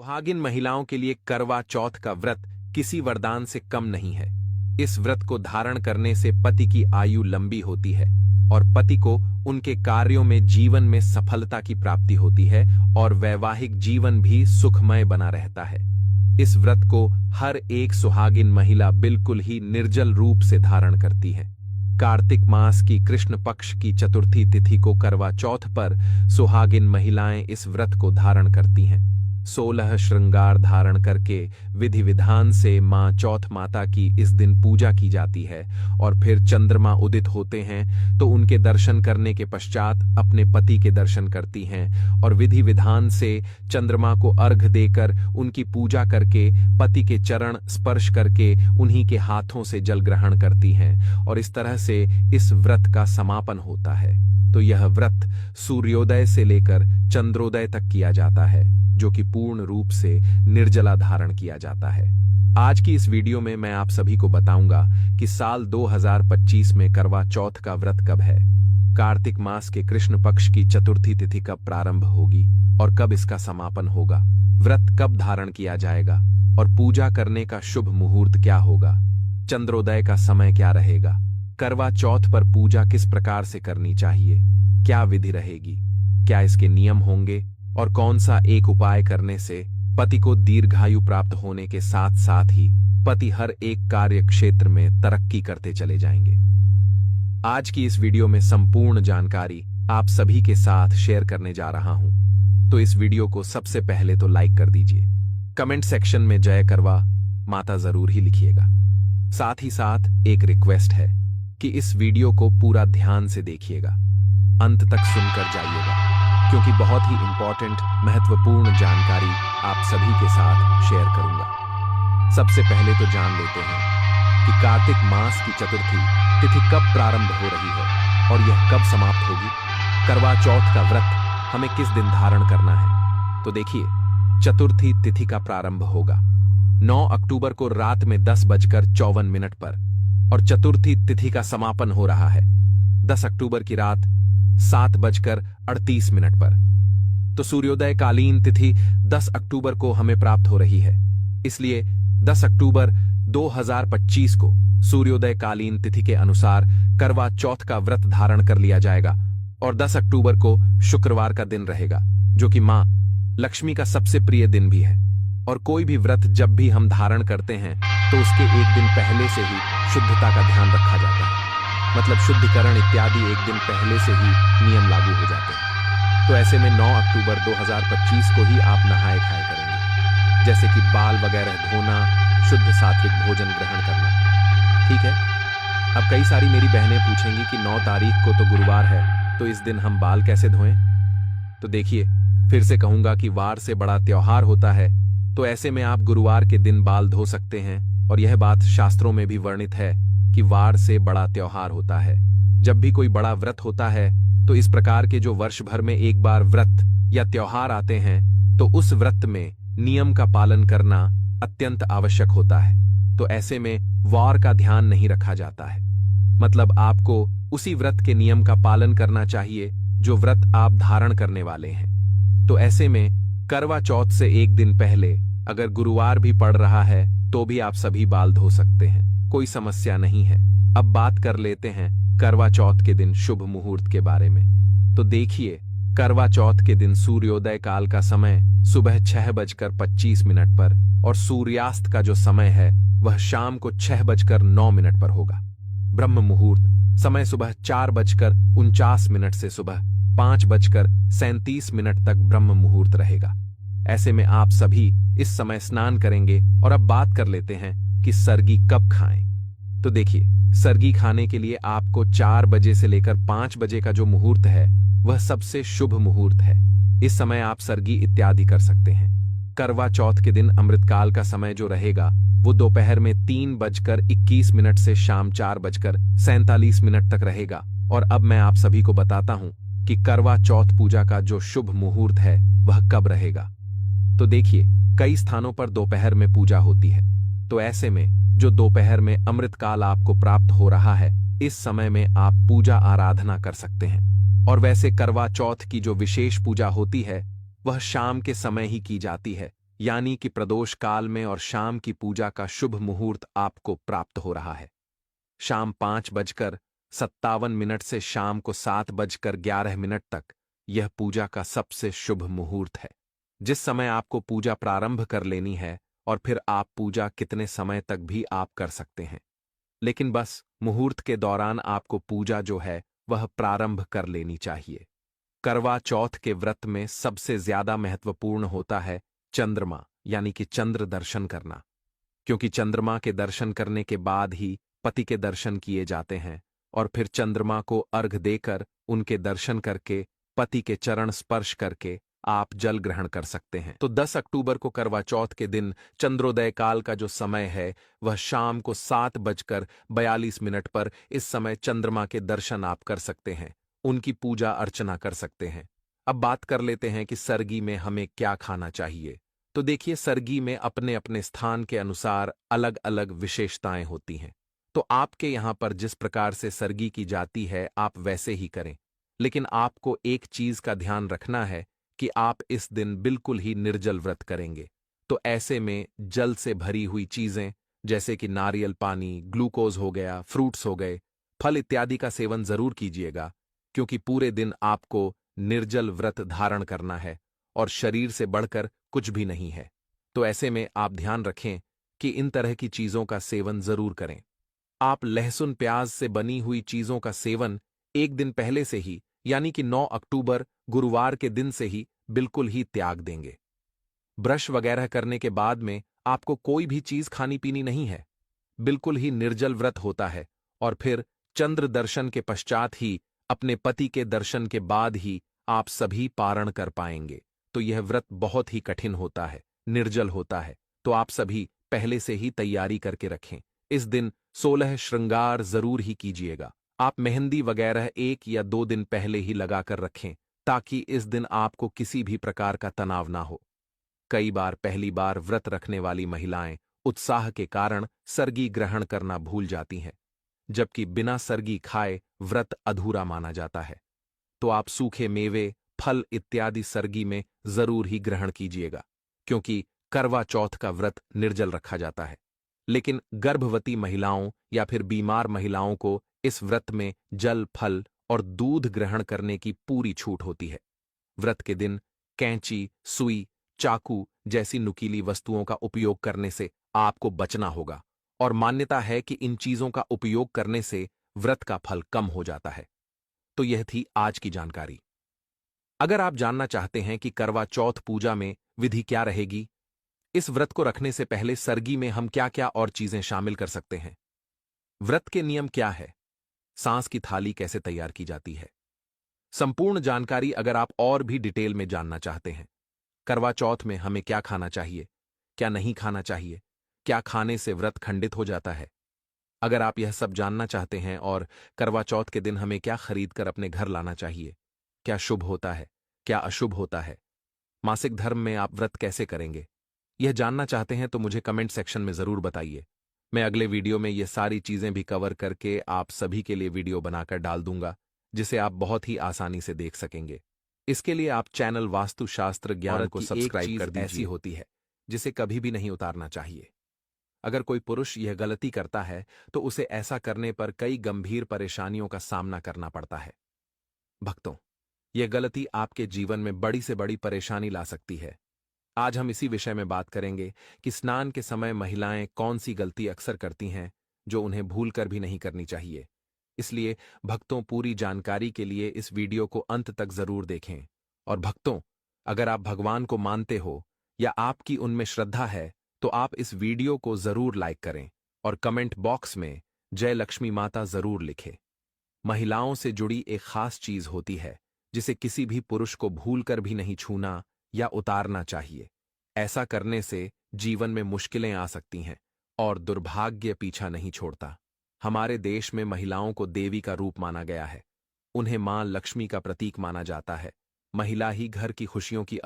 सुहागिन महिलाओं के लिए करवा चौथ का व्रत किसी वरदान से कम नहीं है। इस व्रत को धारण करने से पति की आयु लंबी होती है और पति को उनके कार्यों में जीवन में सफलता की प्राप्ति होती है और वैवाहिक जीवन भी सुखमय बना रहता है। इस व्रत को हर एक सुहागिन महिला बिल्कुल ही निर्जल रूप से धारण करती है। कार्तिक मास की कृष्ण पक्ष की चतुर्थी तिथि को करवा चौथ पर सुहागिन महिलाएं इस व्रत को धारण करती हैं। 16 श्रृंगार धारण करके विधि विधान से मां चौथ माता की इस दिन पूजा की जाती है और फिर चंद्रमा उदित होते हैं तो उनके दर्शन करने के पश्चात अपने पति के दर्शन करती हैं और विधि विधान से चंद्रमा को अर्घ देकर उनकी पूजा करके पति के चरण स्पर्श करके उन्हीं के हाथों से जल ग्रहण करती हैं और इस तरह से इस व्रत का समापन होता है। तो यह व्रत सूर्योदय से लेकर चंद्रोदय तक किया जाता है, जो कि पूर्ण रूप से निर्जला धारण किया जाता है। आज की इस वीडियो में मैं आप सभी को बताऊंगा कि साल 2025 में करवा चौथ का व्रत कब है, कार्तिक मास के कृष्ण पक्ष की चतुर्थी तिथि कब प्रारंभ होगी और कब इसका समापन होगा, व्रत कब धारण किया जाएगा और पूजा करने का शुभ मुहूर्त क्या होगा, चंद्रोदय का समय क्या रहेगा, करवा चौथ पर पूजा किस प्रकार से करनी चाहिए, क्या विधि रहेगी, क्या इसके नियम होंगे और कौन सा एक उपाय करने से पति को दीर्घायु प्राप्त होने के साथ साथ ही पति हर एक कार्य क्षेत्र में तरक्की करते चले जाएंगे। आज की इस वीडियो में संपूर्ण जानकारी आप सभी के साथ शेयर करने जा रहा हूं, तो इस वीडियो को सबसे पहले तो लाइक कर दीजिए। कमेंट सेक्शन में जय करवा माता जरूर ही लिखिएगा। साथ ही साथ एक रिक्वेस्ट है कि इस वीडियो को पूरा ध्यान से देखिएगा, अंत तक सुनकर जाइएगा, क्योंकि बहुत ही इंपॉर्टेंट महत्वपूर्ण जानकारी आप सभी के साथ शेयर करूंगा। सबसे पहले तो जान लेते हैं कि कार्तिक मास की चतुर्थी तिथि कब प्रारंभ हो रही है और यह कब समाप्त होगी। करवा चौथ का व्रत हमें किस दिन धारण करना है, तो देखिए, चतुर्थी तिथि का प्रारंभ होगा 9 अक्टूबर को रात में 10:54 पर और चतुर्थी तिथि का समापन हो रहा है 10 अक्टूबर की रात 7:38 पर। तो सूर्योदय कालीन तिथि 10 अक्टूबर को हमें प्राप्त हो रही है, इसलिए 10 अक्टूबर 2025 को सूर्योदय कालीन तिथि के अनुसार करवा चौथ का व्रत धारण कर लिया जाएगा और 10 अक्टूबर को शुक्रवार का दिन रहेगा, जो कि मां लक्ष्मी का सबसे प्रिय दिन भी है। और कोई भी व्रत जब भी हम धारण करते हैं तो उसके एक दिन पहले से ही शुद्धता का ध्यान रखा जाता है, मतलब शुद्धिकरण इत्यादि एक दिन पहले से ही नियम लागू हो जाते हैं। तो ऐसे में 9 अक्टूबर 2025 को ही आप नहाए खाए करेंगे, जैसे कि बाल वगैरह धोना, शुद्ध सात्विक भोजन ग्रहण करना। ठीक है। अब कई सारी मेरी बहनें पूछेंगी कि 9 तारीख को तो गुरुवार है, तो इस दिन हम बाल कैसे धोएं। तो देखिए, फिर से कहूंगा कि वार से बड़ा त्योहार होता है, तो ऐसे में आप गुरुवार के दिन बाल धो सकते हैं और यह बात शास्त्रों में भी वर्णित है कि वार से बड़ा त्योहार होता है। जब भी कोई बड़ा व्रत होता है तो इस प्रकार के जो वर्ष भर में एक बार व्रत या त्योहार आते हैं तो उस व्रत में नियम का पालन करना अत्यंत आवश्यक होता है। तो ऐसे में वार का ध्यान नहीं रखा जाता है, मतलब आपको उसी व्रत के नियम का पालन करना चाहिए जो व्रत आप धारण करने वाले हैं। तो ऐसे में करवा चौथ से एक दिन पहले अगर गुरुवार भी पड़ रहा है तो भी आप सभी बाल धो सकते हैं, कोई समस्या नहीं है। अब बात कर लेते हैं करवा चौथ के दिन शुभ मुहूर्त के बारे में। तो देखिए, करवा चौथ के दिन सूर्योदय काल का समय सुबह 6:25 पर और सूर्यास्त का जो समय है वह शाम को 6:09 पर होगा। ब्रह्म मुहूर्त समय सुबह 4:49 से सुबह 5:37 तक ब्रह्म मुहूर्त रहेगा। ऐसे में आप सभी इस समय स्नान करेंगे। और अब बात कर लेते हैं कि सरगी कब खाएं। तो देखिए, सरगी खाने के लिए आपको 4 बजे से लेकर 5 बजे का जो मुहूर्त है वह सबसे शुभ मुहूर्त है। इस समय आप सरगी इत्यादि कर सकते हैं। करवा चौथ के दिन अमृतकाल का समय जो रहेगा वो दोपहर में 3:21 से शाम 4:47 तक रहेगा। और अब मैं आप सभी को बताता हूं कि करवा चौथ पूजा का जो शुभ मुहूर्त है वह कब रहेगा। तो देखिए, कई स्थानों पर दोपहर में पूजा होती है, तो ऐसे में जो दोपहर में अमृतकाल आपको प्राप्त हो रहा है इस समय में आप पूजा आराधना कर सकते हैं। और वैसे करवा चौथ की जो विशेष पूजा होती है वह शाम के समय ही की जाती है, यानी कि प्रदोष काल में और शाम की पूजा का शुभ मुहूर्त आपको प्राप्त हो रहा है। शाम 5:57 से शाम को 7:11 तक यह पूजा का सबसे शुभ मुहूर्त है, जिस समय आपको पूजा प्रारंभ कर लेनी है, और फिर आप पूजा कितने समय तक भी आप कर सकते हैं। लेकिन बस मुहूर्त के दौरान आपको पूजा जो है वह प्रारंभ कर लेनी चाहिए। करवा चौथ के व्रत में सबसे ज्यादा महत्वपूर्ण होता है चंद्रमा यानी कि चंद्र दर्शन करना, क्योंकि चंद्रमा के दर्शन करने के बाद ही पति के दर्शन किए जाते हैं, और फिर चंद्रमा को अर्घ देकर उनके दर्शन करके पति के चरण स्पर्श करके आप जल ग्रहण कर सकते हैं। तो 10 अक्टूबर को करवा चौथ के दिन चंद्रोदय काल का जो समय है वह शाम को 7:42 पर इस समय चंद्रमा के दर्शन आप कर सकते हैं, उनकी पूजा अर्चना कर सकते हैं। अब बात कर लेते हैं कि सरगी में हमें क्या खाना चाहिए। तो देखिए, सरगी में अपने अपने स्थान के अनुसार अलग अलग विशेषताएं होती हैं। तो आपके यहां पर जिस प्रकार से सरगी की जाती है आप वैसे ही करें, लेकिन आपको एक चीज का ध्यान रखना है कि आप इस दिन बिल्कुल ही निर्जल व्रत करेंगे। तो ऐसे में जल से भरी हुई चीजें जैसे कि नारियल पानी, ग्लूकोज हो गया, फ्रूट्स हो गए, फल इत्यादि का सेवन जरूर कीजिएगा, क्योंकि पूरे दिन आपको निर्जल व्रत धारण करना है और शरीर से बढ़कर कुछ भी नहीं है। तो ऐसे में आप ध्यान रखें कि इन तरह की चीजों का सेवन जरूर करें। आप लहसुन प्याज से बनी हुई चीजों का सेवन एक दिन पहले से ही यानी कि 9 अक्टूबर गुरुवार के दिन से ही बिल्कुल ही त्याग देंगे। ब्रश वगैरह करने के बाद में आपको कोई भी चीज खानी पीनी नहीं है, बिल्कुल ही निर्जल व्रत होता है, और फिर चंद्र दर्शन के पश्चात ही अपने पति के दर्शन के बाद ही आप सभी पारण कर पाएंगे। तो यह व्रत बहुत ही कठिन होता है, निर्जल होता है, तो आप सभी पहले से ही तैयारी करके रखें। इस दिन 16 श्रृंगार जरूर ही कीजिएगा। आप मेहंदी वगैरह 1 या 2 दिन पहले ही लगाकर रखें, ताकि इस दिन आपको किसी भी प्रकार का तनाव ना हो। कई बार पहली बार व्रत रखने वाली महिलाएं उत्साह के कारण सरगी ग्रहण करना भूल जाती हैं, जबकि बिना सरगी खाए व्रत अधूरा माना जाता है। तो आप सूखे मेवे, फल इत्यादि सरगी में जरूर ही ग्रहण कीजिएगा, क्योंकि करवा चौथ का व्रत निर्जल रखा जाता है। लेकिन गर्भवती महिलाओं या फिर बीमार महिलाओं को इस व्रत में जल, फल और दूध ग्रहण करने की पूरी छूट होती है। व्रत के दिन कैंची, सुई, चाकू जैसी नुकीली वस्तुओं का उपयोग करने से आपको बचना होगा, और मान्यता है कि इन चीजों का उपयोग करने से व्रत का फल कम हो जाता है। तो यह थी आज की जानकारी। अगर आप जानना चाहते हैं कि करवा चौथ पूजा में विधि क्या रहेगी, इस व्रत को रखने से पहले सरगी में हम क्या क्या और चीजें शामिल कर सकते हैं, व्रत के नियम क्या है, सांस की थाली कैसे तैयार की जाती है, संपूर्ण जानकारी अगर आप और भी डिटेल में जानना चाहते हैं, करवा चौथ में हमें क्या खाना चाहिए, क्या नहीं खाना चाहिए, क्या खाने से व्रत खंडित हो जाता है, अगर आप यह सब जानना चाहते हैं, और करवा चौथ के दिन हमें क्या खरीद कर अपने घर लाना चाहिए, क्या शुभ होता है, क्या अशुभ होता है, मासिक धर्म में आप व्रत कैसे करेंगे, यह जानना चाहते हैं तो मुझे कमेंट सेक्शन में जरूर बताइए। मैं अगले वीडियो में ये सारी चीजें भी कवर करके आप सभी के लिए वीडियो बनाकर डाल दूंगा, जिसे आप बहुत ही आसानी से देख सकेंगे। इसके लिए आप चैनल वास्तुशास्त्र ज्ञान को सब्सक्राइब कर दीजिए। ऐसी होती है जिसे कभी भी नहीं उतारना चाहिए। अगर कोई पुरुष यह गलती करता है तो उसे ऐसा करने पर कई गंभीर परेशानियों का सामना करना पड़ता है। भक्तों, यह गलती आपके जीवन में बड़ी से बड़ी परेशानी ला सकती है। आज हम इसी विषय में बात करेंगे कि स्नान के समय महिलाएं कौन सी गलती अक्सर करती हैं जो उन्हें भूलकर भी नहीं करनी चाहिए। इसलिए भक्तों, पूरी जानकारी के लिए इस वीडियो को अंत तक जरूर देखें। और भक्तों, अगर आप भगवान को मानते हो या आपकी उनमें श्रद्धा है तो आप इस वीडियो को जरूर लाइक करें और कमेंट बॉक्स में जय लक्ष्मी माता जरूर लिखें। महिलाओं से जुड़ी एक खास चीज होती है जिसे किसी भी पुरुष को भूलकर भी नहीं छूना या उतारना चाहिए। ऐसा करने से जीवन में मुश्किलें आ सकती हैं और दुर्भाग्य पीछा नहीं छोड़ता। हमारे देश में महिलाओं को देवी का रूप माना गया है। उन्हें मां लक्ष्मी का प्रतीक माना जाता है। महिला ही घर की खुशियों की